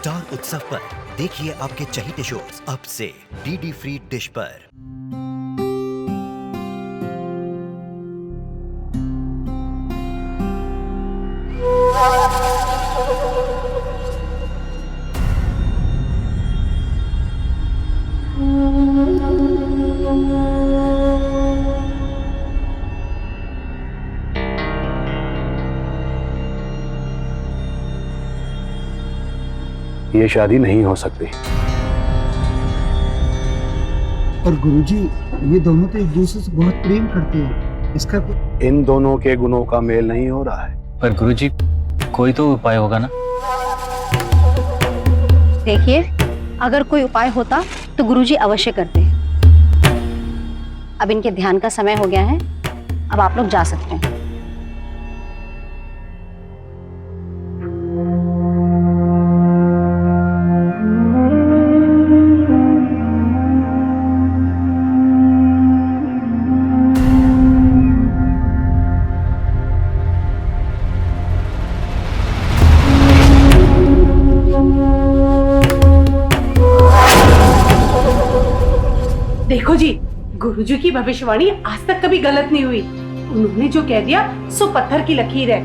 Star उत्सव पर देखिए आपके चहीते शोज अब से डीडी फ्री डिश पर। ये शादी नहीं हो सकती। और गुरुजी, ये दोनों तो एक दूसरे से बहुत प्रेम करते हैं, इसका इन दोनों के गुणों का मेल नहीं हो रहा है। पर गुरुजी, कोई तो उपाय होगा ना? देखिए, अगर कोई उपाय होता तो गुरुजी अवश्य करते। अब इनके ध्यान का समय हो गया है, अब आप लोग जा सकते हैं। देखो जी, गुरुजी की भविष्यवाणी आज तक कभी गलत नहीं हुई। उन्होंने जो कह दिया सो पत्थर की लकीर है।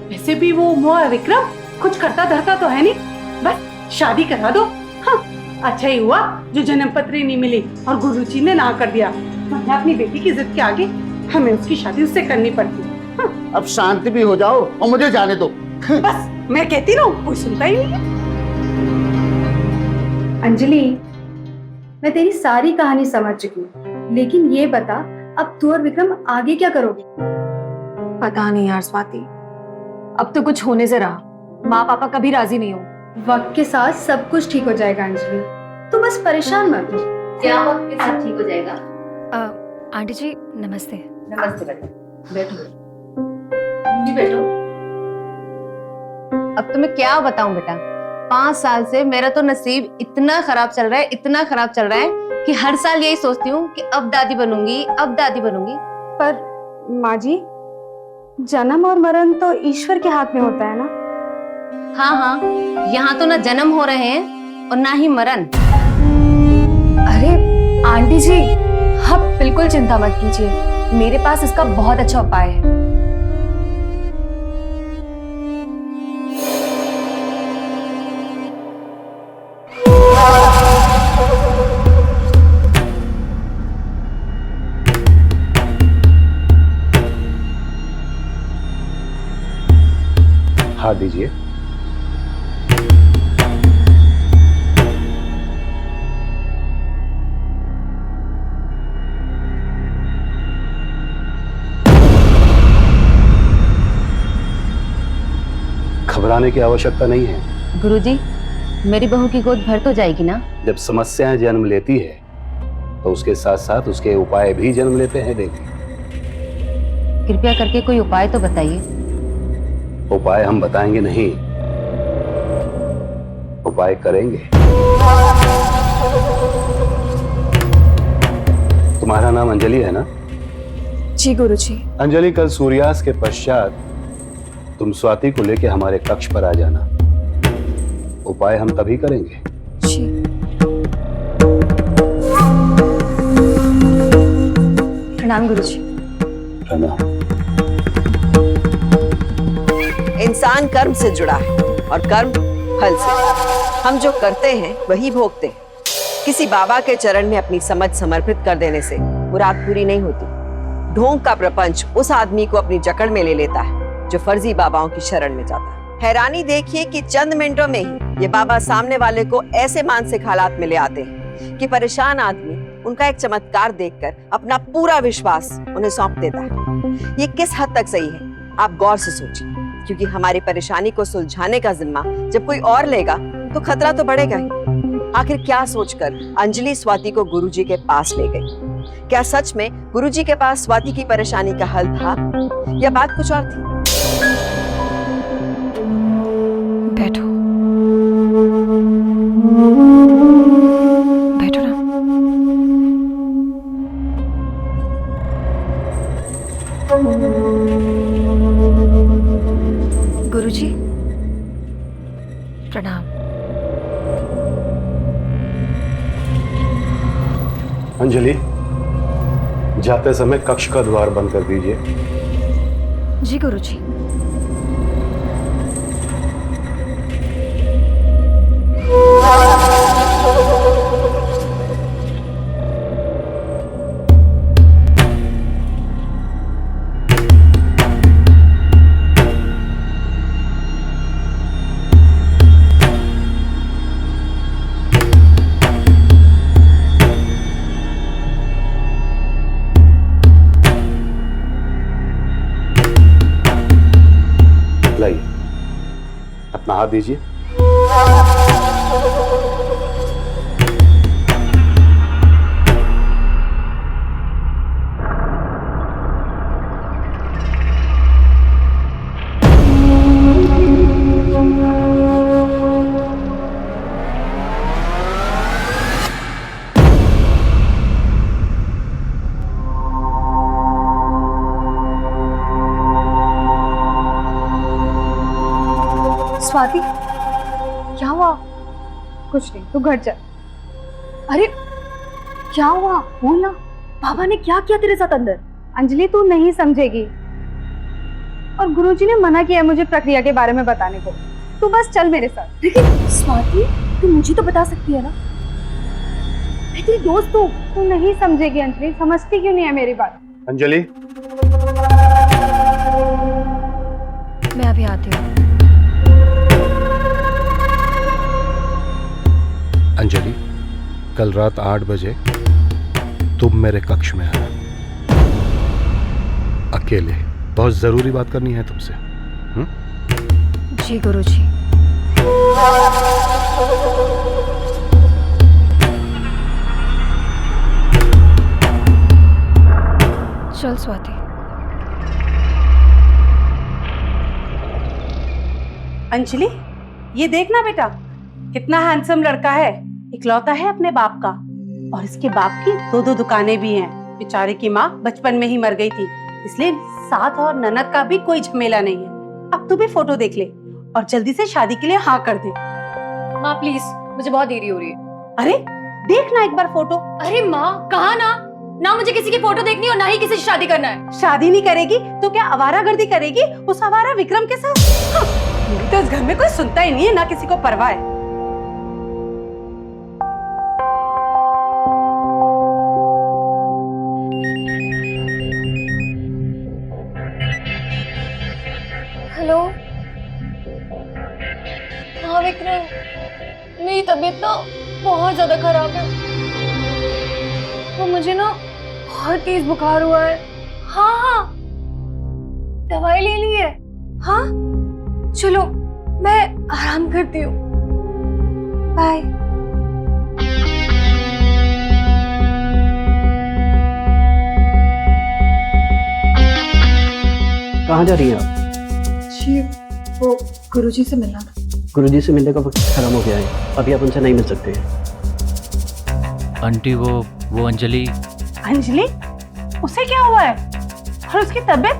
वैसे भी वो मोआ विक्रम कुछ करता धरता तो है नहीं, बस शादी करा दो। हाँ, अच्छा ही हुआ जो जन्म पत्री नहीं मिली और गुरुजी ने ना कर दिया, वरना अपनी बेटी की जिद के आगे हमें उसकी शादी उससे करनी पड़ती। हाँ। अब शांति भी हो जाओ और मुझे जाने दो। बस मैं कहती रहूं, कोई सुनता ही नहीं है। अंजलि, मैं तेरी सारी कहानी समझ चुकी हूँ, लेकिन ये बता अब तू और विक्रम आगे क्या करोगे? पता नहीं यार स्वाति, अब तो कुछ होने से रहा। माँ पापा कभी राजी नहीं हो। वक्त के साथ सब कुछ ठीक हो जाएगा अंजलि, तू बस परेशान मत हो। क्या वक्त के साथ ठीक हो जाएगा? आंटी जी नमस्ते। नमस्ते बेटा, बैठो जी, बैठो। अब तुम्हें क्या बताऊं बेटा, 5 साल से मेरा तो नसीब इतना खराब चल रहा है, इतना खराब चल रहा है कि हर साल यही सोचती हूँ कि अब दादी बनूंगी, अब दादी बनूंगी। पर माँ जी, जन्म और मरण तो ईश्वर के हाथ में होता है ना? हाँ हाँ, यहाँ तो ना जन्म हो रहे हैं और ना ही मरण। अरे आंटी जी, आप बिल्कुल चिंता मत कीजिए, मेरे पास इसका बहुत अच्छा उपाय है। हाथ दीजिए। घबराने की आवश्यकता नहीं है। गुरुजी, मेरी बहू की गोद भर तो जाएगी ना? जब समस्याएं जन्म लेती है तो उसके साथ साथ उसके उपाय भी जन्म लेते हैं। देखें, कृपया करके कोई उपाय तो बताइए। उपाय हम बताएंगे नहीं, उपाय करेंगे। तुम्हारा नाम अंजलि है ना? जी गुरुजी। अंजलि, कल सूर्यास्त के पश्चात तुम स्वाति को लेके हमारे कक्ष पर आ जाना। उपाय हम तभी करेंगे। जी। प्रणाम गुरुजी। प्रणाम। इंसान कर्म से जुड़ा है और कर्म फल से। हम जो करते हैं वही भोगते हैं। किसी बाबा के चरण में अपनी समझ समर्पित कर देने से मुराद पूरी नहीं होती। ढोंग का प्रपंच उस आदमी को अपनी जकड़ में ले लेता है जो फर्जी बाबाओं की शरण में जाता है। हैरानी देखिए कि चंद मिनटों में ही ये बाबा सामने वाले को ऐसे मानसिक हालात में ले आते हैं कि परेशान आदमी उनका एक चमत्कार देखकर अपना पूरा विश्वास उन्हें सौंप देता है। ये किस हद तक सही है, आप गौर से सोचिए, क्योंकि हमारी परेशानी को सुलझाने का जिम्मा जब कोई और लेगा तो खतरा तो बढ़ेगा ही। आखिर क्या सोचकर अंजलि स्वाति को गुरुजी के पास ले गई? क्या सच में गुरुजी के पास स्वाति की परेशानी का हल था या बात कुछ और थी? बैठो, बैठो ना। गुरुजी प्रणाम। अंजलि, जाते समय कक्ष का द्वार बंद कर दीजिए। जी गुरुजी। लाइए, अपना हाथ दीजिए। स्वाति, क्या हुआ? कुछ नहीं, तू घर जा। अरे क्या हुआ, बोल ना। बाबा ने क्या किया तेरे साथ अंदर? अंजलि, तू नहीं समझेगी। और गुरुजी ने मना किया है मुझे प्रक्रिया के बारे में बताने को। तू बस चल मेरे साथ। लेकिन स्वाति, तू मुझे तो बता सकती है ना, मैं तेरी दोस्त हूँ। तू नहीं समझेगी अंजलि, समझती क्यों नहीं है मेरी बात? अंजलि, मैं अभी आती हूँ। अंजलि, कल रात 8 बजे तुम मेरे कक्ष में आना, अकेले। बहुत जरूरी बात करनी है तुमसे। जी गुरुजी। चल स्वाति। अंजलि, ये देखना बेटा, कितना हैंडसम लड़का है। इकलौता है अपने बाप का, और इसके बाप की 2 दुकानें भी हैं। बेचारे की माँ बचपन में ही मर गई थी, इसलिए साथ और ननद का भी कोई झमेला नहीं है। अब तू भी फोटो देख ले और जल्दी से शादी के लिए हाँ कर दे। माँ प्लीज, मुझे बहुत देरी हो रही है। अरे देखना एक बार फोटो। अरे माँ, कहा ना मुझे किसी की फोटो देखनी और ना ही किसी से शादी करना है। शादी नहीं करेगी तो क्या आवारागर्दी करेगी उस आवारा विक्रम के साथ? हाँ, तो इस घर में कोई सुनता ही नहीं है, ना किसी को परवाह है। हेलो, हाँ विक्रम, मेरी तबीयत ना बहुत ज्यादा खराब है। वो मुझे ना बहुत तेज बुखार हुआ है। हाँ, दवाई ले ली है। हाँ चलो, मैं आराम करती हूँ। बाय। कहाँ जा रही हैं आप? जी, वो गुरुजी से मिलना था। गुरुजी से मिलने का वक्त खत्म हो गया है, अभी आप उनसे नहीं मिल सकते हैं। आंटी, वो अंजलि। अंजलि, उसे क्या हुआ है? और उसकी तबीयत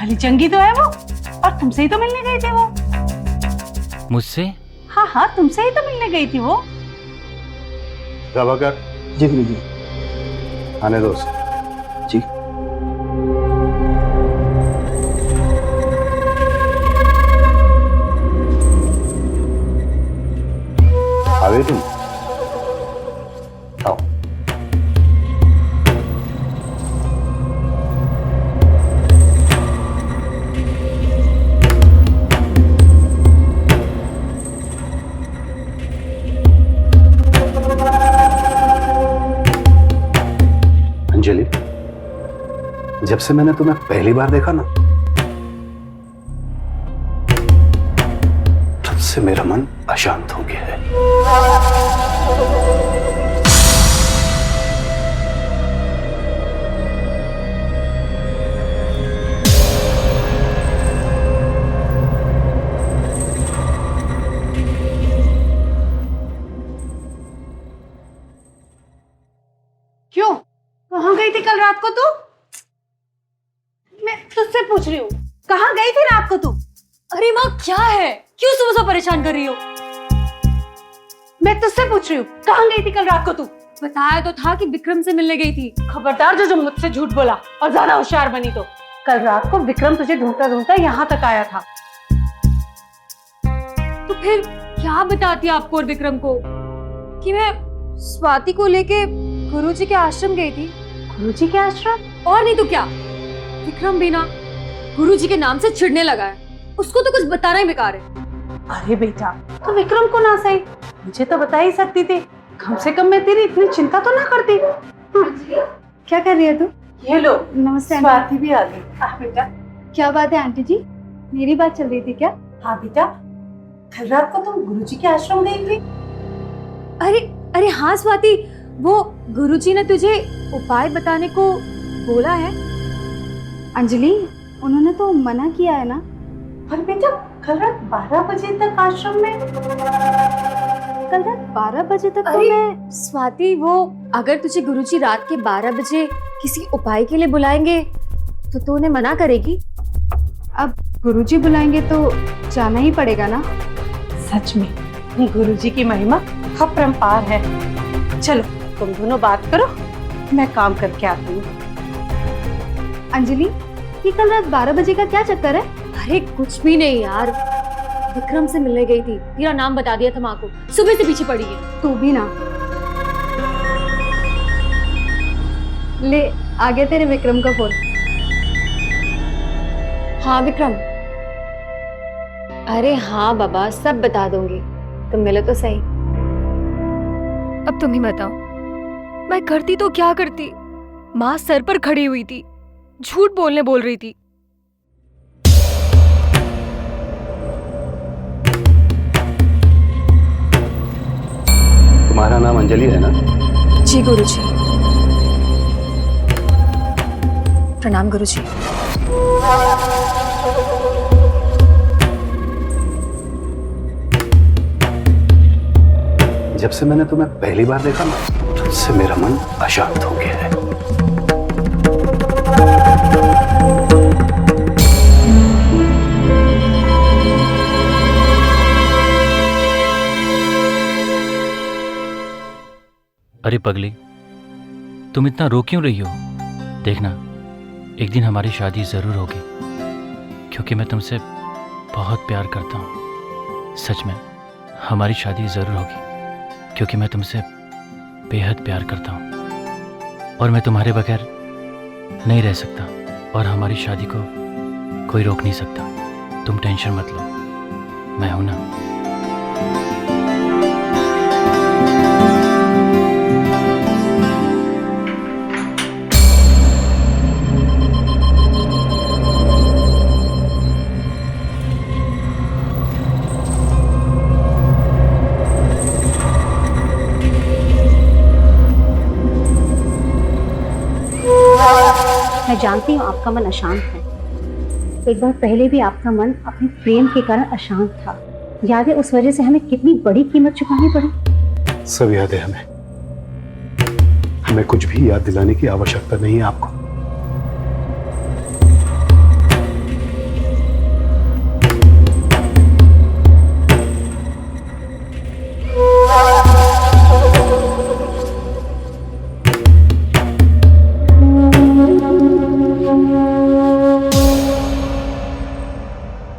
भली चंगी तो है वो, और तुमसे ही तो मिलने गई थी वो। मुझसे? हाँ, तुमसे ही तो मिलने गई थी वो। प्रभाकर जी गुरुजी। आने दो उसे। जी। आवे तुम, आओ। अंजलि, जब से मैंने तुम्हें पहली बार देखा ना, तब से मेरा मन अशांत हो गया है। क्यों, कहाँ गई थी कल रात को तू? मैं तुझसे पूछ रही हूँ, कहाँ गई थी रात को तू? अरे माँ, क्या है, क्यों सुबह से परेशान कर रही हो? मैं तुझसे पूछ रही हूँ, कहाँ गई थी कल रात को तू? बताया तो था कि विक्रम से मिलने गई थी। खबरदार जो मुझसे झूठ बोला और ज्यादा होशियार बनी तो। कल रात को विक्रम तुझे ढूंढता ढूंढता यहाँ तक आया था। तो फिर क्या बताती आपको और विक्रम को कि मैं स्वाति को लेके गुरुजी के आश्रम गई थी? गुरुजी के आश्रम? और नहीं तो क्या, विक्रम भी ना गुरुजी के नाम से चिढ़ने लगा है। उसको तो कुछ बताना ही बेकार है। अरे बेटा, तो विक्रम को ना सही, मुझे तो बता ही सकती थी। कम से कम मैं तेरी इतनी चिंता तो ना करती। क्या कर रही है तू? ये लो, नमस्ते आंटी। स्वाति भी आ गई। बेटा, क्या बात है आंटी जी, मेरी बात चल रही थी क्या? हाँ बेटा, कल रात को तुम गुरुजी के आश्रम गई थी। अरे हाँ स्वाति, वो गुरुजी ने तुझे उपाय बताने को बोला है। अंजलि, उन्होंने तो मना किया है ना। पर बेटा, कल रात 12 बजे तक आश्रम में। कल रात 12 बजे तक तो अरे मैं। स्वाति, वो अगर तुझे गुरुजी रात के 12 बजे किसी उपाय के लिए बुलाएंगे तो तू उन्हें मना करेगी? अब गुरुजी बुलाएंगे तो जाना ही पड़ेगा ना। सच में गुरुजी की महिमा अपरंपार है। चलो तुम दोनों बात करो, मैं काम करके आती हूँ। अंजलि, ये कल रात 12 बजे का क्या चक्कर है? अरे कुछ भी नहीं यार, विक्रम से मिलने गई थी, तेरा नाम बता दिया था माँ को, सुबह से पीछे पड़ी है। तू भी ना। ले, आ गया तेरे विक्रम का फोन। हाँ विक्रम। अरे हाँ बाबा, सब बता दूंगी, तुम मिलो तो सही। अब तुम ही बताओ, मैं करती तो क्या करती? माँ सर पर खड़ी हुई थी, झूठ बोलने बोल रही थी। तुम्हारा नाम अंजलि है ना? जी गुरुजी। प्रणाम गुरुजी। जब से मैंने तुम्हें पहली बार देखा ना, तब से मेरा मन अशांत हो गया है। अरे पगली, तुम इतना रो क्यों रही हो? देखना, एक दिन हमारी शादी जरूर होगी, क्योंकि मैं तुमसे बहुत प्यार करता हूँ। सच में हमारी शादी जरूर होगी, क्योंकि मैं तुमसे बेहद प्यार करता हूँ और मैं तुम्हारे बगैर नहीं रह सकता, और हमारी शादी को कोई रोक नहीं सकता। तुम टेंशन मत लो, मैं हूं ना। मैं जानती हूँ आपका मन अशांत है। एक बार पहले भी आपका मन अपने प्रेम के कारण अशांत था। याद है उस वजह से हमें कितनी बड़ी कीमत चुकानी पड़ी? सब याद है हमें। हमें कुछ भी याद दिलाने की आवश्यकता नहीं है आपको।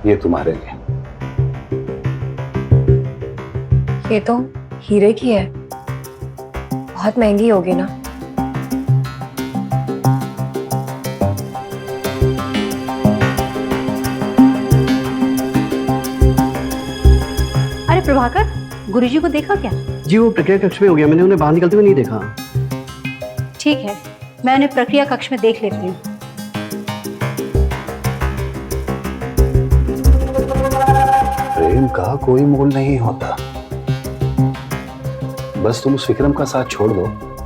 ये तुम्हारे लिए। ये तो हीरे की है, बहुत महंगी होगी ना? अरे प्रभाकर, गुरुजी को देखा क्या? जी वो प्रक्रिया कक्ष में हो गया, मैंने उन्हें बाहर निकलते हुए नहीं देखा। ठीक है, मैं उन्हें प्रक्रिया कक्ष में देख लेती हूँ। प्रेम का कोई मोल नहीं होता। बस तुम उस विक्रम का साथ छोड़ दो,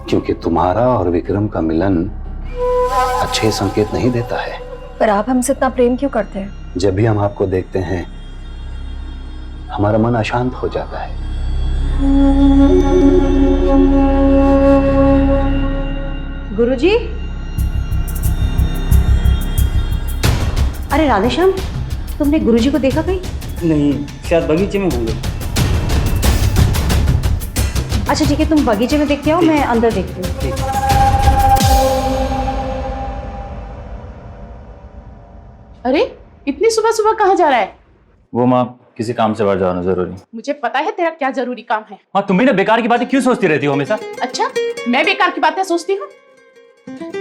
क्योंकि तुम्हारा और विक्रम का मिलन अच्छे संकेत नहीं देता है। पर आप हमसे इतना प्रेम क्यों करते हैं? जब भी हम आपको देखते हैं, हमारा मन अशांत हो जाता है। गुरुजी? अरे राधेश्याम, तुमने गुरुजी को देखा कहीं? नहीं, शायद बगीचे में होंगे। अच्छा ठीक है, तुम बगीचे में देखते आओ, मैं अंदर देखती हूँ। अरे इतनी सुबह सुबह कहाँ जा रहा है? वो माँ किसी काम से बाहर जाना जरूरी। मुझे पता है तेरा क्या जरूरी काम है। माँ तुम भी ना बेकार की बातें क्यों सोचती रहती हो हमेशा? अच्छा, मैं बेकार की बातें सोचती हूँ?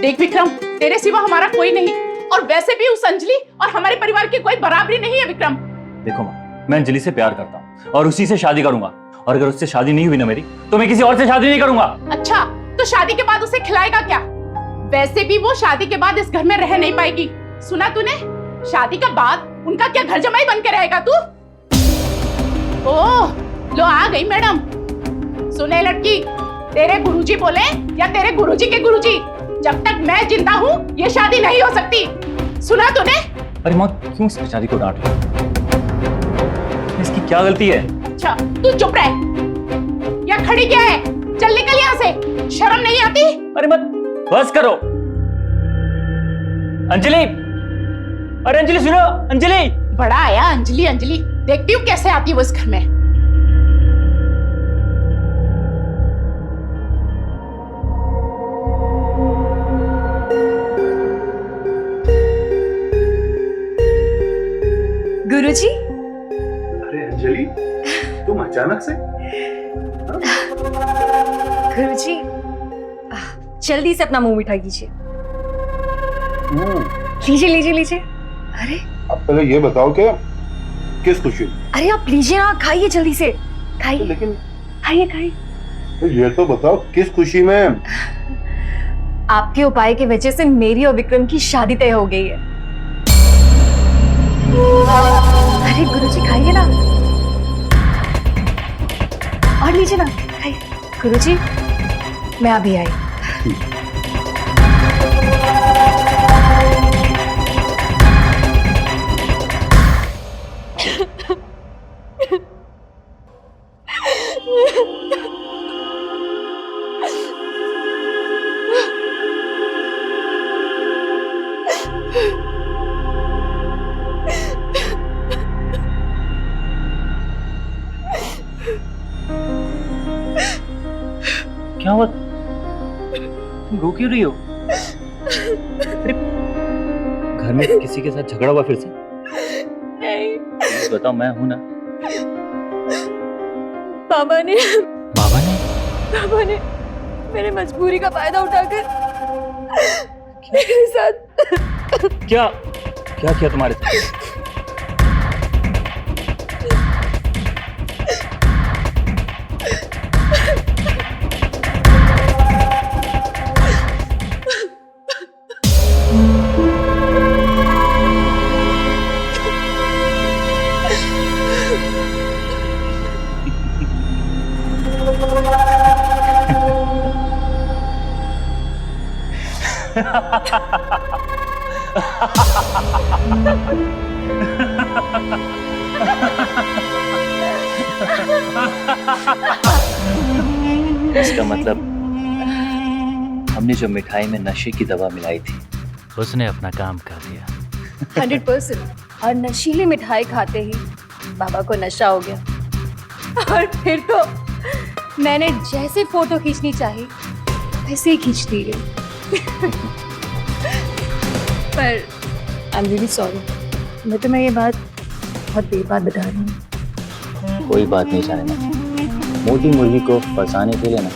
देख विक्रम, तेरे सिवा हमारा कोई नहीं, और वैसे भी उस अंजलि और हमारे परिवार की कोई बराबरी नहीं है विक्रम। देखो माँ, मैं अंजलि से प्यार करता हूँ और उसी से शादी करूंगा, और अगर उससे शादी नहीं हुई ना मेरी, तो मैं किसी और से शादी नहीं करूंगा। अच्छा, तो शादी के बाद उसे खिलाएगा क्या? वैसे भी वो शादी के बाद इस घर में रह नहीं पाएगी। सुना तूने? शादी के बाद उनका क्या घर जमाई बन के रहेगा तू? ओह, लो आ गई मैडम। सुने लड़की, तेरे गुरुजी बोले या तेरे गुरुजी के गुरुजी, जब तक मैं जिंदा हूँ ये शादी नहीं हो सकती। सुना तूने? अरे माँ क्यों इस बेचारी को डांट रही हो? इसकी क्या गलती है? अच्छा तू चुप रह, या खड़ी क्या है? चल निकल यहाँ से, शर्म नहीं आती? अरे मत, बस करो। अंजलि, अरे अंजलि सुनो, अंजलि। बड़ा आया अंजलि अंजलि, देखती हूँ कैसे आती है वो इस घर में। गुरुजी। अरे अंजलि, तुम अचानक से? गुरुजी, जल्दी से अपना मुंह मीठा कीजिए। लीजिए लीजिए लीजिए। अरे अब पहले ये बताओ कि किस खुशी? अरे आप लीजिए ना, खाइए जल्दी से, खाइए। लेकिन खाइए खाइए। तो ये तो बताओ किस खुशी में? आपके उपाय की वजह से मेरी और विक्रम की शादी तय हो गई है। अरे गुरुजी खाइए ना, और लीजिए ना, खाइए। गुरुजी मैं अभी आई। क्या हुआ? तुम रो क्यों रही हो? अरे घर में किसी के साथ झगड़ा हुआ फिर से? नहीं। बताओ, मैं हूं ना। बाबा ने बाबा ने मेरे मजबूरी का फायदा उठाकर मेरे साथ क्या किया तुम्हारे साथ? इसका मतलब हमने जो मिठाई में नशे की दवा मिलाई थी, उसने अपना काम कर दिया। 100%। और नशीली मिठाई खाते ही बाबा को नशा हो गया, और फिर तो मैंने जैसे फोटो खींचनी चाहिए वैसे ही खींच दी गई। पर आई एम रियली सॉरी, मैं तुम्हें ये बात बहुत देर बाद बता रही हूँ। कोई बात नहीं जाने, मोटी मुर्गी को फंसाने के लिए ना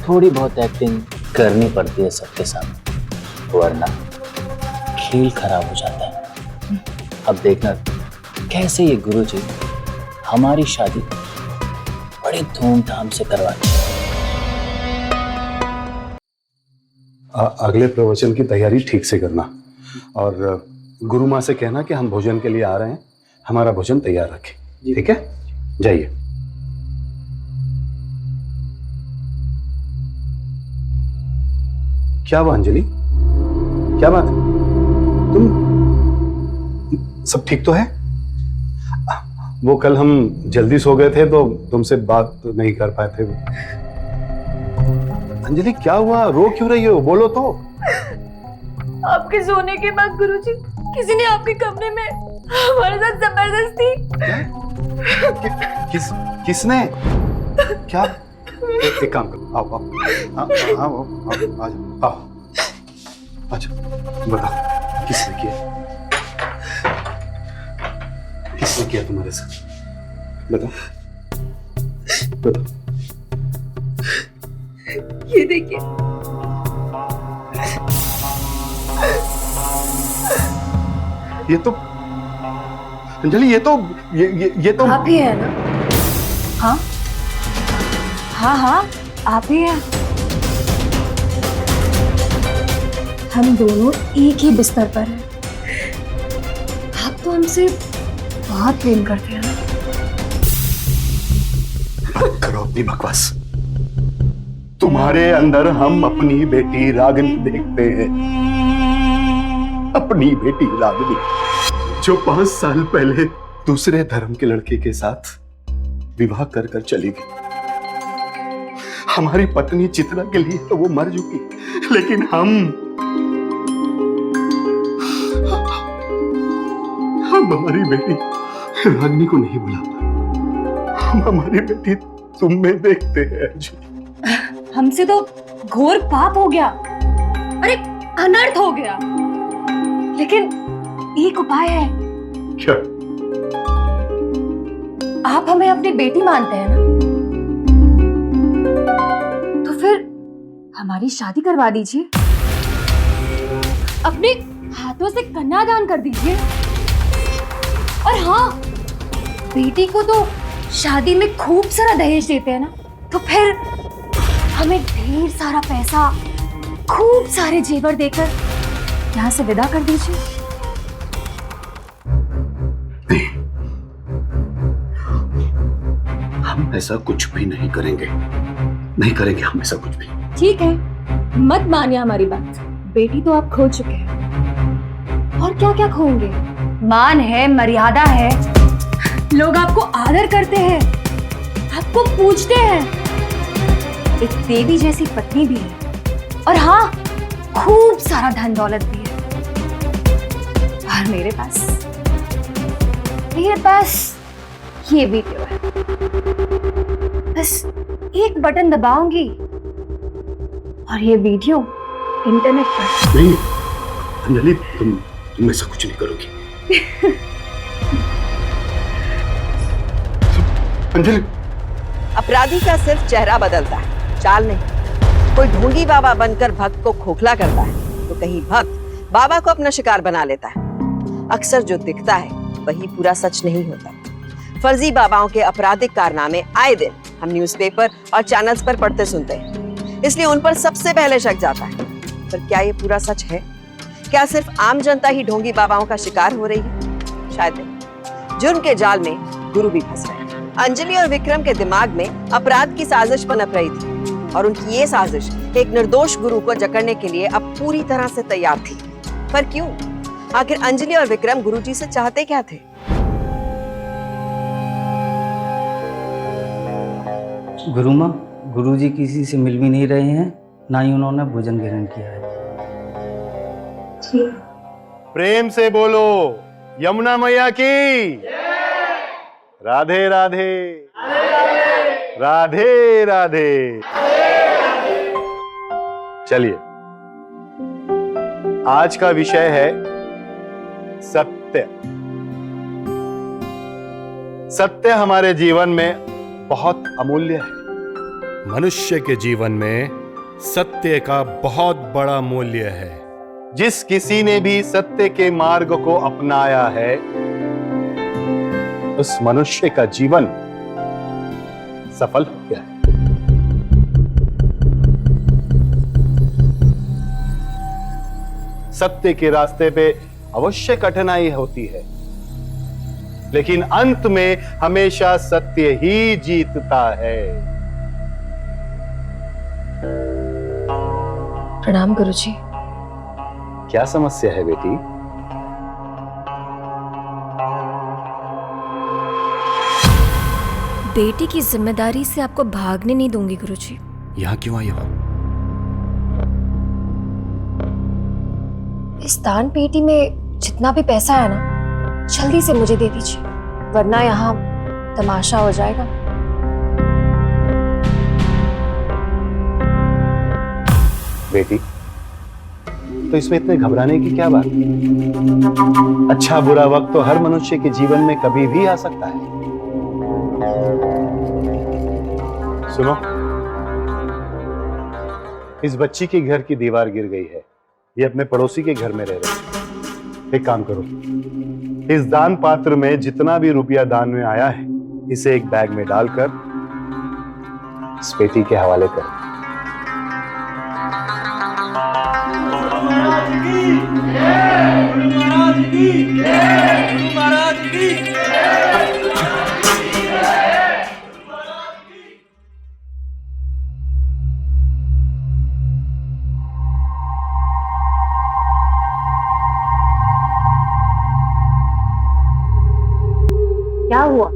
थोड़ी बहुत एक्टिंग करनी पड़ती है सबके सामने, वरना खेल खराब हो जाता है। अब देखना कैसे ये गुरुजी हमारी शादी बड़े धूमधाम से करवाते हैं। अगले प्रवचन की तैयारी ठीक से करना, और गुरु माँ से कहना कि हम भोजन के लिए आ रहे हैं, हमारा भोजन तैयार रखें। ठीक है, जाइए। क्या हुआ अंजलि, क्या बात है? तुम सब ठीक तो है? वो कल हम जल्दी सो गए थे तो तुमसे बात नहीं कर पाए थे। अंजलि क्या हुआ, रो क्यों रही हो? बोलो तो। आपके सोने के बाद गुरुजी किसी ने आपके कमरे में हमारे साथ जबरदस्ती। किसने? क्या एक काम करो, आओ आओ आओ आओ आओ आओ अच्छा बताओ किसने किया तुम्हारे साथ? बताओ बताओ। ये देखिए, ये तो अंजलि, ये तो आप ही है ना? हाँ हाँ हाँ, आप ही हैं। हम दोनों एक ही बिस्तर पर हैं। आप तो हमसे बहुत प्रेम करते हैं ना? मत करो अपनी बकवास। तुम्हारे अंदर हम अपनी बेटी रागिनी देखते हैं, अपनी बेटी रागिनी जो 5 साल पहले दूसरे धर्म के लड़के के साथ विवाह कर चली गई। हमारी पत्नी चित्रा के लिए तो वो मर चुकी, लेकिन हम हमारी बेटी रागिनी को नहीं बुला पाए। हम हमारी बेटी तुम में देखते हैं। हमसे तो घोर पाप हो गया, अरे अनर्थ हो गया। लेकिन एक उपाय है। क्या? आप हमें अपनी बेटी मानते हैं ना? तो फिर हमारी शादी करवा दीजिए, अपने हाथों से कन्यादान कर दीजिए। और हाँ, बेटी को तो शादी में खूब सारा दहेज देते हैं ना, तो फिर हमें ढेर सारा पैसा, खूब सारे जेवर देकर यहाँ से विदा कर दीजिए। हम ऐसा कुछ भी नहीं करेंगे, नहीं करेंगे हम ऐसा कुछ भी। ठीक है, मत मानिए हमारी बात। बेटी तो आप खो चुके हैं, और क्या क्या खोएंगे? मान है, मर्यादा है, लोग आपको आदर करते हैं, आपको पूछते हैं, एक देवी जैसी पत्नी भी है, और हाँ, खूब सारा धन दौलत भी है। और मेरे पास ये वीडियो है। बस एक बटन दबाऊंगी और ये वीडियो इंटरनेट पर। नहीं अंजलि, तुम ऐसा कुछ नहीं करोगी। अंजलि, अपराधी का सिर्फ चेहरा बदलता है, चाल नहीं। कोई ढोंगी बाबा बनकर भक्त को खोखला करता है, तो कहीं भक्त बाबा को अपना शिकार बना लेता है। अक्सर जो दिखता है वही पूरा सच नहीं होता। फर्जी बाबाओं के आपराधिक कारनामे आए दिन हम न्यूज़पेपर और चैनल्स पर पढ़ते सुनते हैं, इसलिए उन पर सबसे पहले शक जाता है। पर क्या ये पूरा सच है? क्या सिर्फ आम जनता ही ढोंगी बाबाओं का शिकार हो रही है? शायद नहीं। जुर्म के जाल में गुरु भी फंस रहे हैं। अंजलि और विक्रम के दिमाग में अपराध की साजिश पनप रही थी, और उनकी ये साजिश एक निर्दोष गुरु को जकड़ने के लिए अब पूरी तरह से तैयार थी। पर क्यों? आखिर अंजलि और विक्रम गुरुजी से चाहते क्या थे? गुरुमा, गुरुजी किसी से मिल भी नहीं रहे हैं, ना ही उन्होंने भोजन ग्रहण किया है। प्रेम से बोलो यमुना मैया की। राधे राधे राधे राधे। चलिए, आज का विषय है सत्य। सत्य हमारे जीवन में बहुत अमूल्य है। मनुष्य के जीवन में सत्य का बहुत बड़ा मूल्य है। जिस किसी ने भी सत्य के मार्ग को अपनाया है, उस मनुष्य का जीवन सफल हो गया है। सत्य के रास्ते पे अवश्य कठिनाई होती है, लेकिन अंत में हमेशा सत्य ही जीतता है। प्रणाम गुरुजी। क्या समस्या है बेटी? बेटी की जिम्मेदारी से आपको भागने नहीं दूंगी गुरुजी। यहाँ क्यों आई हो? इस दान पेटी में जितना भी पैसा है ना, जल्दी से मुझे दे दीजिए, वरना यहाँ तमाशा हो जाएगा। बेटी, तो इसमें इतने घबराने की क्या बात? अच्छा बुरा वक्त तो हर मनुष्य के जीवन में कभी भी आ सकता है। सुनो, इस बच्ची के घर की दीवार गिर गई है, ये अपने पड़ोसी के घर में रह रहे हैं। एक काम करो, इस दान पात्र में जितना भी रुपया दान में आया है, इसे एक बैग में डालकर इस बेटी के हवाले कर। क्या हुआ?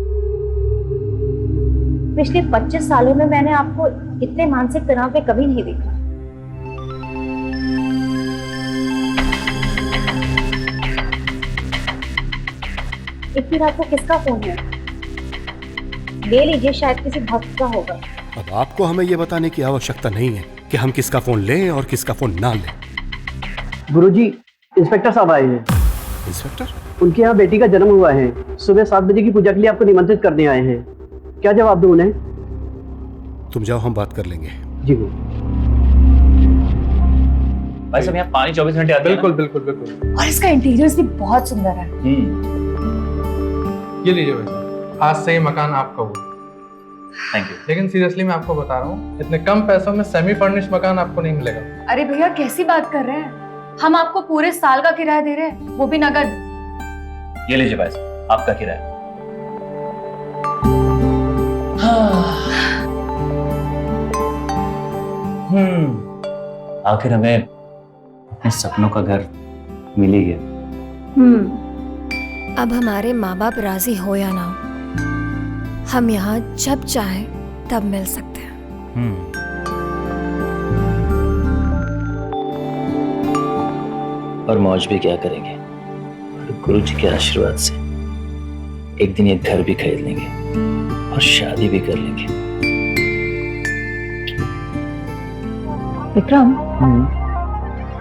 पिछले 25 सालों में मैंने आपको इतने मानसिक तनाव पे कभी नहीं देखा। इतनी रात को किसका फोन है? ले लीजिए, शायद किसी भक्त का होगा। अब आपको हमें यह बताने की आवश्यकता नहीं है कि हम किसका फोन लें और किसका फोन ना लें। गुरुजी, इंस्पेक्टर साहब आए हैं। इंस्पेक्टर? उनके यहाँ बेटी का जन्म हुआ है। सुबह 7 बजे की पूजा के लिए आपको निमंत्रित करने आए हैं। क्या जवाब दूं उन्हें? तुम जाओ, हम बात कर लेंगे। जी भाई साहब, यहाँ पानी 24 घंटे आता है। बिल्कुल बिल्कुल बिल्कुल। और इसका इंटीरियर्स भी बहुत सुंदर है। ये लीजिए भाई साहब, आज से ये मकान आपका हुआ। Thank you. लेकिन सीरियसली मैं आपको बता रहा हूँ, इतने कम पैसों में सेमी फर्निश्ड मकान आपको नहीं मिलेगा। अरे भैया, कैसी बात कर रहे हैं? हम आपको पूरे साल का किराया दे रहे हैं, वो भी नगद। ये लीजिए भाई साहब, आपका किराया। आखिर हमें अपने सपनों का घर मिल ही गया। अब हमारे माँ बाप राजी हो या ना हो, हम यहाँ जब चाहे तब मिल सकते हैं। और मौज भी क्या करेंगे, गुरु जी के आशीर्वाद से एक दिन ये घर भी खरीद लेंगे और शादी भी कर लेंगे। विक्रम,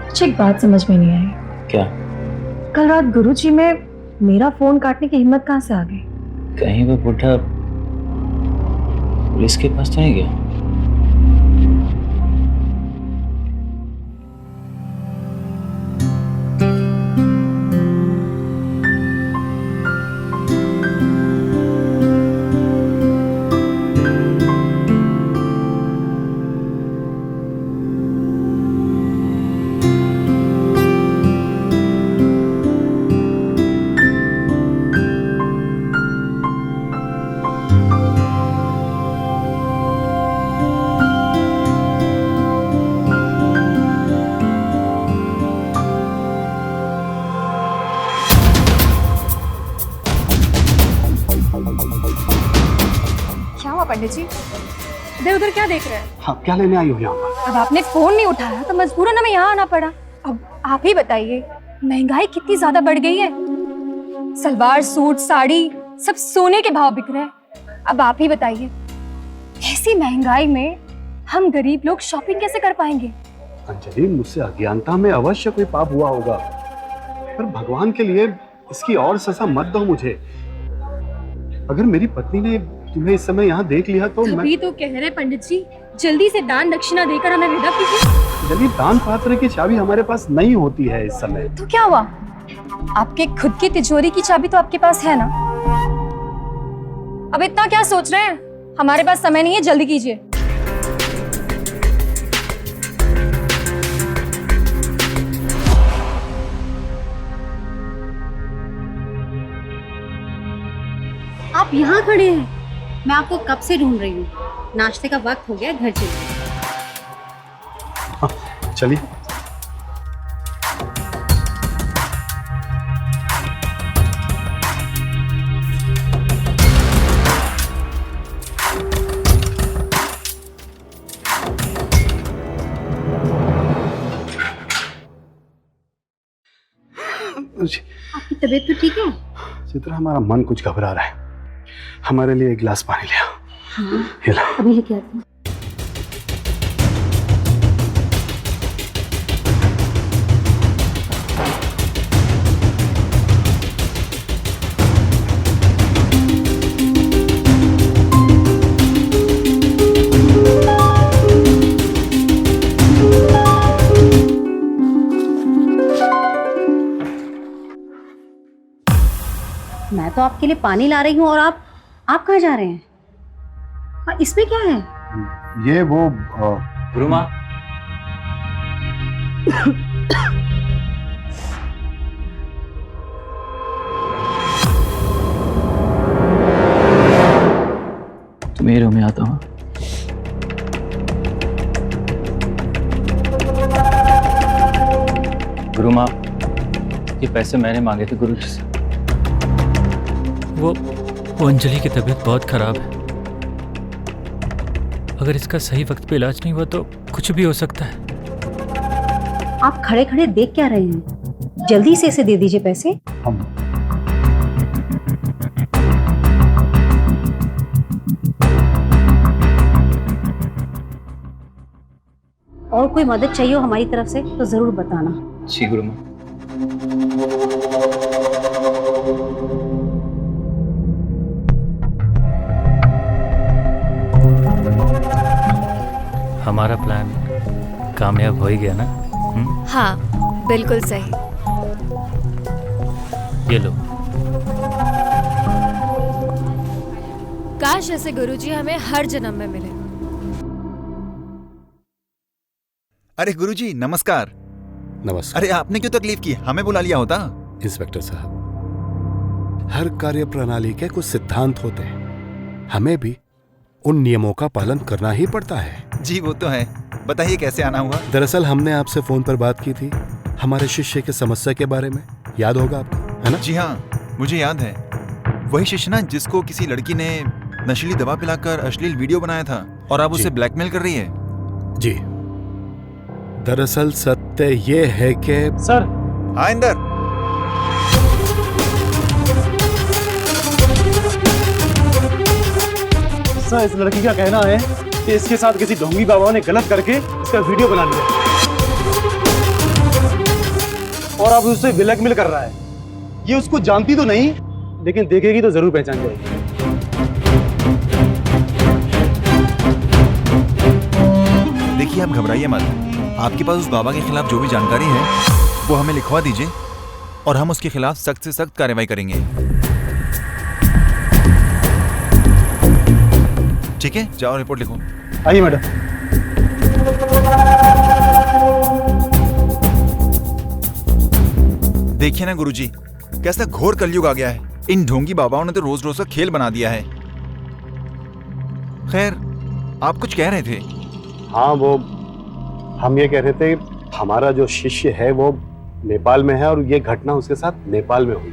मुझे एक बात समझ में नहीं आई। क्या? कल रात गुरुजी में मेरा फोन काटने की हिम्मत कहाँ से आ गई? कहीं वो बुढ़ा पुलिस के पास तो नहीं गया? पंडित जी, इधर उधर क्या देख रहे हैं? हाँ, क्या लेने आई हो यहाँ पर? अब आपने फोन नहीं उठाया तो मजबूरन हमें यहाँ आना पड़ा। अब आप ही बताइए, महंगाई कितनी ज्यादा बढ़ गई है। सलवार सूट साड़ी सब सोने के भाव बिक रहे हैं। अब आप ही बताइए, ऐसी महंगाई में हम गरीब लोग शॉपिंग कैसे कर पाएंगे? अंजलि, मुझसे अज्ञानता में अवश्य कोई पाप हुआ होगा, पर भगवान के लिए इसकी और सजा मत दो मुझे। अगर मेरी पत्नी ने तुम्हें इस समय यहाँ देख लिया तो मैं तो कह रहे पंडित जी, जल्दी से दान दक्षिणा देकर हमें विदा कीजिए। जल्दी, दान पात्र की चाबी हमारे पास नहीं होती है इस समय। तो क्या हुआ? आपके खुद की तिजोरी की चाबी तो आपके पास है ना? अब इतना क्या सोच रहे हैं? हमारे पास समय नहीं है, जल्दी कीजिए। आप यहाँ खड़े हैं, मैं आपको कब से ढूंढ रही हूँ। नाश्ते का वक्त हो गया, घर चलिए। चलिए। आपकी तबीयत तो ठीक है? चित्रा, हमारा मन कुछ घबरा रहा है। हमारे लिए एक गिलास पानी ले आओ। हाँ, अभी लेके आती हूँ। मैं तो आपके लिए पानी ला रही हूँ और आप कहाँ जा रहे हैं? इसमें क्या है? ये वो गुरुमा, तुम ये रूम में आता हूँ। गुरुमा, ये पैसे मैंने मांगे थे गुरुजी से। वो अंजलि की तबीयत बहुत खराब है। अगर इसका सही वक्त पे इलाज नहीं हुआ तो कुछ भी हो सकता है। आप खड़े खड़े देख क्या रहे हैं? जल्दी से इसे दे दीजिए पैसे। और कोई मदद चाहिए हो हमारी तरफ से तो जरूर बताना। जी गुरुमा। हमारा प्लान कामयाब हो ही गया ना? हाँ बिल्कुल सही। ये लो। काश ऐसे गुरुजी हमें हर जन्म में मिले। अरे गुरुजी नमस्कार। नमस्कार। अरे आपने क्यों तकलीफ की, हमें बुला लिया होता। इंस्पेक्टर साहब, हर कार्य प्रणाली के कुछ सिद्धांत होते हैं, हमें भी उन नियमों का पालन करना ही पड़ता है। जी वो तो है, बताइए कैसे आना हुआ? दरअसल हमने आपसे फोन पर बात की थी हमारे शिष्य की समस्या के बारे में, याद होगा आपको, है ना? जी हाँ मुझे याद है। वही शिष्य ना जिसको किसी लड़की ने नशीली दवा पिलाकर अश्लील वीडियो बनाया था और अब उसे ब्लैकमेल कर रही है। जी दरअसल सत्य ये है कि सर। हाँ इंदर। सर इस लड़की का कहना है कि इसके साथ किसी ढोंगी बाबा ने गलत करके इसका वीडियो बना लिया और अब उससे ब्लैकमेल कर रहा है। ये उसको जानती तो नहीं, लेकिन देखेगी तो जरूर पहचान जाएगी। देखिए आप घबराइए मत, आपके पास उस बाबा के खिलाफ जो भी जानकारी है वो हमें लिखवा दीजिए और हम उसके खिलाफ सख्त से सख्त कार्रवाई करेंगे। ठीक है, जाओ रिपोर्ट लिखो। आइए मैडम। देखिए ना गुरुजी, कैसा घोर कलयुग आ गया है। इन ढोंगी बाबाओं ने तो रोज रोज का खेल बना दिया है। खैर आप कुछ कह रहे थे? हाँ वो हम ये कह रहे थे हमारा जो शिष्य है वो नेपाल में है और ये घटना उसके साथ नेपाल में हुई।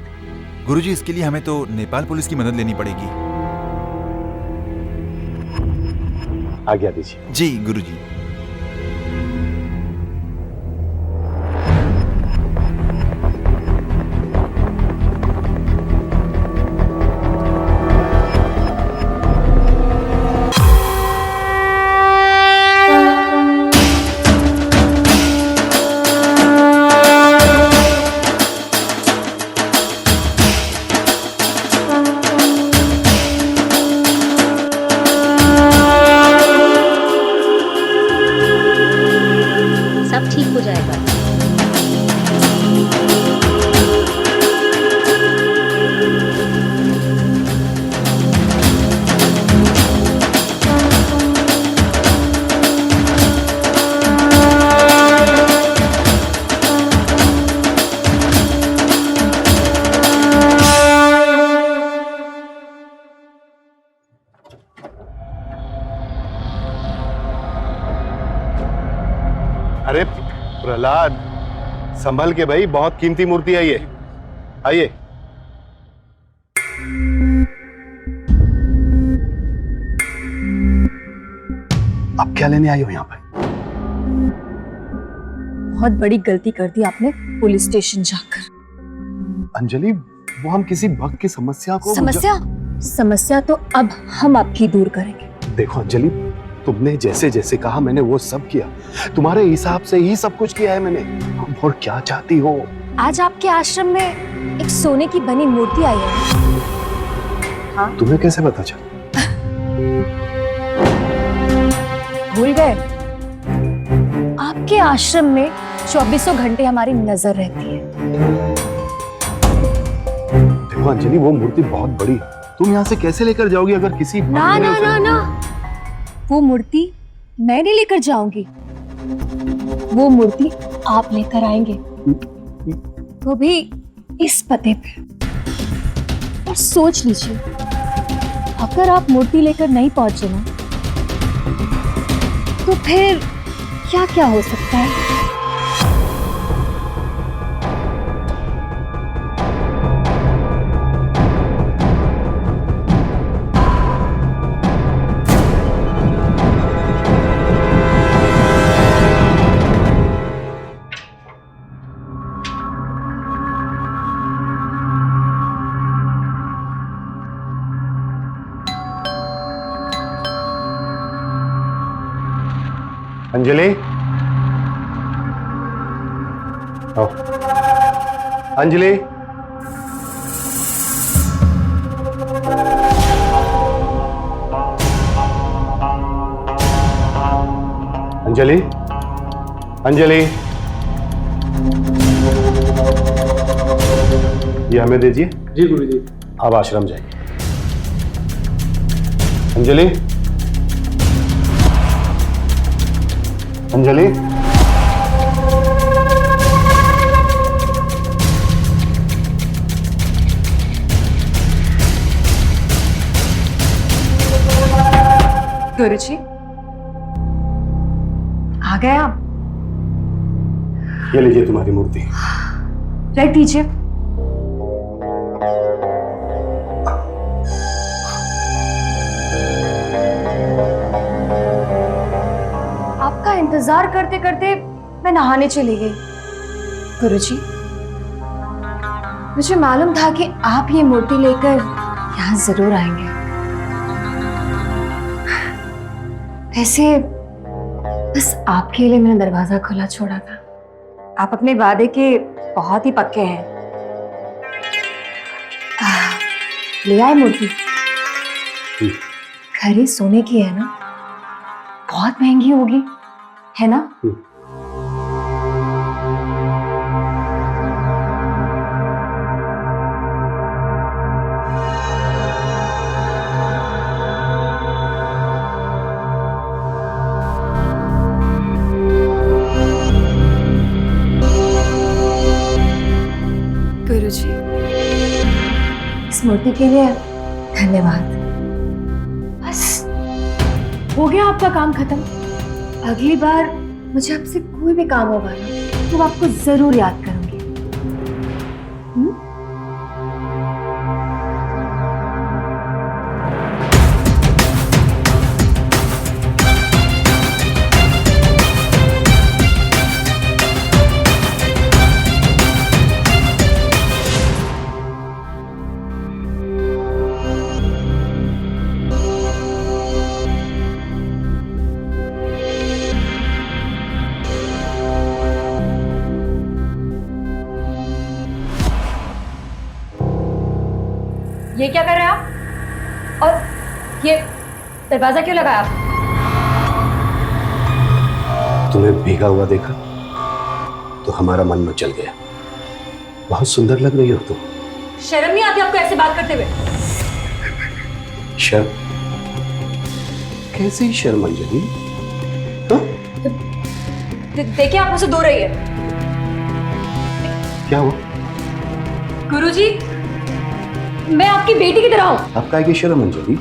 गुरुजी इसके लिए हमें तो नेपाल पुलिस की मदद लेनी पड़ेगी। आज्ञा दीजिए। जी गुरुजी। सब ठीक हो जाएगा। अरे प्रहलाद संभल के भाई, बहुत कीमती मूर्ति है ये। आइए। अब क्या लेने आई हो यहाँ पर? बहुत बड़ी गलती कर दी आपने पुलिस स्टेशन जाकर। अंजलि वो हम किसी भक्त की समस्या को समस्या तो अब हम आपकी दूर करेंगे। देखो अंजलि, तुमने जैसे जैसे कहा मैंने वो सब किया, तुम्हारे हिसाब से ही सब कुछ किया है मैंने। और क्या चाहती हो? आज आपके आश्रम में एक सोने की बनी मूर्ति आई है। हाँ? तुम्हें कैसे पता चला? भूल गए? आपके आश्रम में 24 घंटे हमारी नजर रहती है। देखो देखो अंजलि, वो मूर्ति बहुत बड़ी है, तुम यहाँ से कैसे लेकर जाओगी अगर किसी ना ना ना ना, वो मूर्ति मैं नहीं लेकर जाऊंगी, वो मूर्ति आप लेकर आएंगे, वो भी इस पते पे। और सोच लीजिए, अगर आप मूर्ति लेकर नहीं पहुंचे ना, तो फिर क्या क्या हो सकता है। अंजलि, आओ। अंजलि, अंजलि, अंजलि, ये हमें दीजिए। जी गुरुजी। अब आश्रम जाइए। अंजलि, अंजलि, गुरुजी, आ गए आप? ये लीजिए तुम्हारी मूर्ति। रख दीजिए। आपका इंतजार करते करते मैं नहाने चली गई। गुरुजी, मुझे मालूम था कि आप ये मूर्ति लेकर यहाँ जरूर आएंगे। वैसे बस आपके लिए मैंने दरवाजा खुला छोड़ा था। आप अपने वादे के बहुत ही पक्के हैं। ले आए मूर्ति। खरी सोने की है ना, बहुत महंगी होगी, है ना? गुरुजी, इस मूर्ति के लिए धन्यवाद। बस हो गया आपका काम खत्म। अगली बार मुझे आपसे कोई भी काम होगा ना, तो आपको जरूर याद करूंगी। ये क्या कर रहे हैं आप? और ये दरवाजा क्यों लगाया आप? तुम्हें भीगा हुआ देखा तो हमारा मन मचल गया। बहुत सुंदर लग रही हो तुम। शर्म नहीं आती आपको ऐसे बात करते हुए? शर्म? कैसी शर्म अंजलि? देखिए, आप मुझसे दूर रहिए। क्या हुआ? गुरुजी, मैं आपकी बेटी की तरह हूं। आपका की शर्म अंजलि?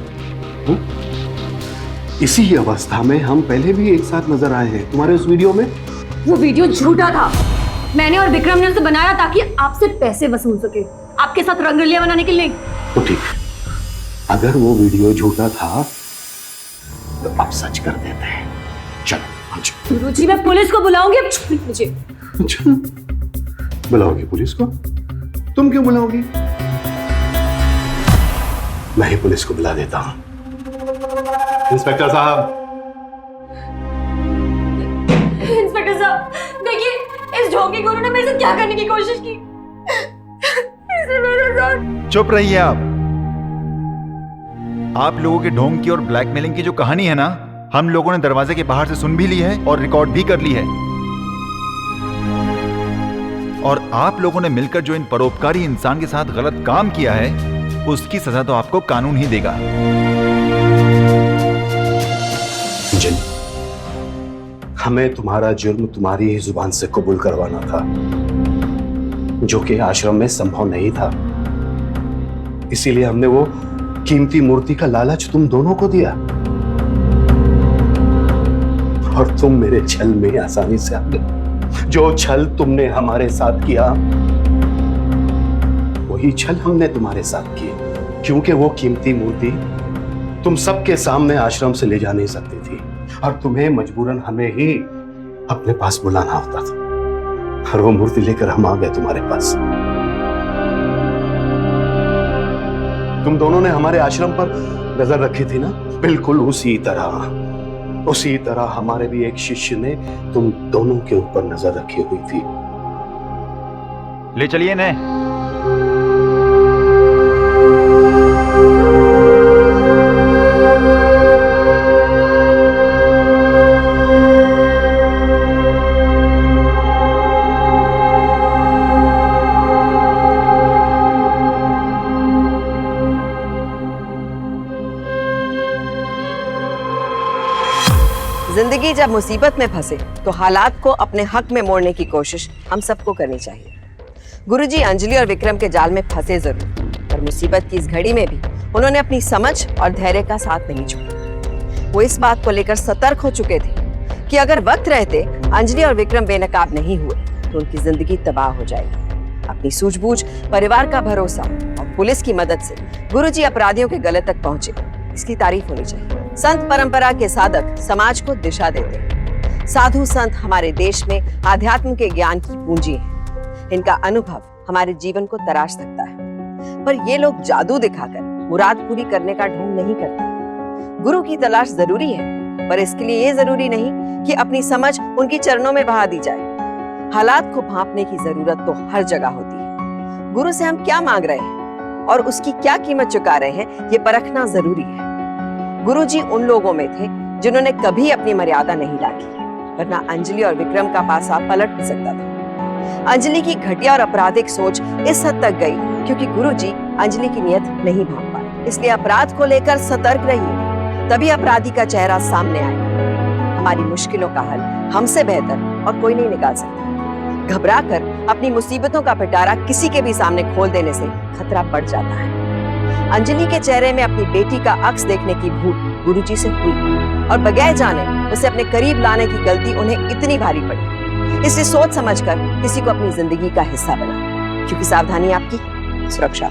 इसी अवस्था में हम पहले भी एक साथ नजर आए हैं तुम्हारे उस वीडियो में। वो वीडियो झूठा था। मैंने और विक्रम ने उसे बनाया ताकि आपसे पैसे वसूल सके, आपके साथ रंगरलियां बनाने के लिए। तो ठीक, अगर वो वीडियो झूठा था तो अब सच कर देते हैं। चलो हम चलो। गुरुजी, मैं पुलिस को बुलाऊंगी। मुझे अच्छा, बुलाओगी पुलिस को? तुम क्यों बुलाओगी? मैं ही पुलिस को बुला देता हूं। इंस्पेक्टर साहब। इंस्पेक्टर साहब, देखिए, इस ढोंगी गुरु ने मेरे साथ क्या करने की कोशिश की। इसने मेरे साथ। चुप रहिए आप लोगों के ढोंग की और ब्लैकमेलिंग की जो कहानी है ना, हम लोगों ने दरवाजे के बाहर से सुन भी ली है और रिकॉर्ड भी कर ली है। और आप लोगों ने मिलकर जो इन परोपकारी इंसान के साथ गलत काम किया है उसकी सजा तो आपको कानून ही देगा। जिन, हमें तुम्हारा जुर्म तुम्हारी ही जुबान से कबूल करवाना था, जो कि आश्रम में संभव नहीं था। इसीलिए हमने वो कीमती मूर्ति का लालच तुम दोनों को दिया और तुम मेरे छल में आसानी से आ गए। जो छल तुमने हमारे साथ किया वही छल हमने तुम्हारे साथ किए, क्योंकि वो कीमती मूर्ति तुम सबके सामने आश्रम से ले जा नहीं सकती थी और तुम्हें मजबूरन हमें ही अपने पास बुलाना होता था और वो मूर्ति लेकर हम आ गए तुम्हारे पास। तुम दोनों ने हमारे आश्रम पर नजर रखी थी ना, बिल्कुल उसी तरह हमारे भी एक शिष्य ने तुम दोनों के ऊपर नजर रखी हुई थी। ले चलिए ने। जिंदगी जब मुसीबत में फंसे तो हालात को अपने हक में मोड़ने की कोशिश हम सबको करनी चाहिए। गुरुजी अंजलि और विक्रम के जाल में फंसे जरूर, पर मुसीबत की इस घड़ी में भी उन्होंने अपनी समझ और धैर्य का साथ नहीं छोड़ा। वो इस बात को लेकर सतर्क हो चुके थे कि अगर वक्त रहते अंजलि और विक्रम बेनकाब नहीं हुए तो उनकी जिंदगी तबाह हो जाएगी। अपनी सूझबूझ, परिवार का भरोसा और पुलिस की मदद से गुरुजी अपराधियों के गले तक पहुंचे, इसकी तारीफ होनी चाहिए। संत परंपरा के साधक समाज को दिशा देते हैं। साधु संत हमारे देश में आध्यात्म के ज्ञान की पूंजी है। इनका अनुभव हमारे जीवन को तराश सकता है, पर ये लोग जादू दिखाकर मुराद पूरी करने का ढोंग नहीं करते। गुरु की तलाश जरूरी है, पर इसके लिए ये जरूरी नहीं कि अपनी समझ उनके चरणों में बहा दी जाए। हालात को भांपने की जरूरत तो हर जगह होती है। गुरु से हम क्या मांग रहे हैं और उसकी क्या कीमत चुका रहे हैं, ये परखना जरूरी है। गुरुजी उन लोगों में थे जिन्होंने कभी अपनी मर्यादा नहीं लांघी, वरना अंजलि और विक्रम का पासा पलट भी सकता था। अंजलि की घटिया और आपराधिक सोच इस हद तक गई क्योंकि गुरुजी अंजलि की नियत नहीं भांप पाए। इसलिए अपराध को लेकर सतर्क रहिए, तभी अपराधी का चेहरा सामने आएगा। हमारी मुश्किलों का हल हमसे बेहतर और कोई नहीं निकाल सकता। घबराकर अपनी मुसीबतों का पिटारा किसी के भी सामने खोल देने से खतरा बढ़ जाता है। अंजलि के चेहरे में अपनी बेटी का अक्स देखने की भूल गुरुजी से हुई और बगैर जाने उसे अपने करीब लाने की गलती उन्हें इतनी भारी पड़ी। इसलिए सोच समझकर किसी को अपनी जिंदगी का हिस्सा बनाएं, क्योंकि सावधानी आपकी सुरक्षा।